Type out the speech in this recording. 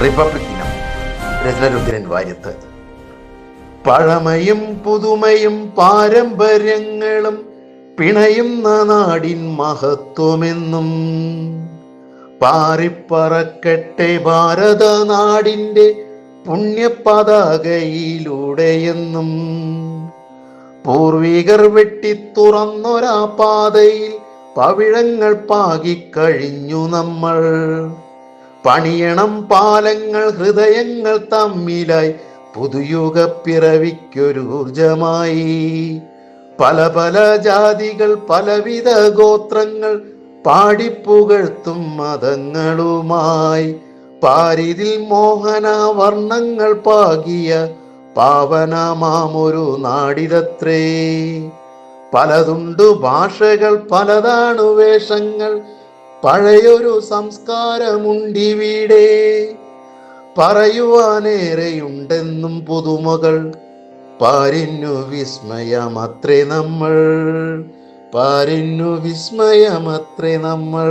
Republic ദിനം. രചന രുദ്രൻ വാര്യത്ത്. പഴമയും പുതുമയും പാരമ്പര്യങ്ങളും പിണയുന്ന നാടിൻ മഹത്വമെന്നും പാറിപ്പറക്കട്ടെ ഭാരത നാടിൻ്റെ പുണ്യപതാകയിലൂടെയെന്നും. പൂർവികർ വെട്ടിത്തുറന്നൊരാ പാതയിൽ പവിഴങ്ങൾ പാകിക്കഴിഞ്ഞു നമ്മൾ. പണിയണം പാലങ്ങൾ ഹൃദയങ്ങൾ തമ്മിലായി പുതുയുഗ പിറവിക്കൊരു ഊർജമായി. പല പല ജാതികൾ പലവിധ ഗോത്രങ്ങൾ പാടിപ്പുകഴ്ത്തും മതങ്ങളുമായി പാരിതിൽ മോഹന വർണ്ണങ്ങൾ പാകിയ പാവനമാമൊരു നാടിതത്രേ. പലതുണ്ടു ഭാഷകൾ പലതാണു വേഷങ്ങൾ പഴയൊരു സംസ്കാരമുണ്ടിവിടെ. പറയുവാനേറെയുണ്ടെന്നും പുതുമകൾ പാരിന്നു വിസ്മയമത്രേ നമ്മൾ, പാരിന്നു വിസ്മയമത്രേ നമ്മൾ.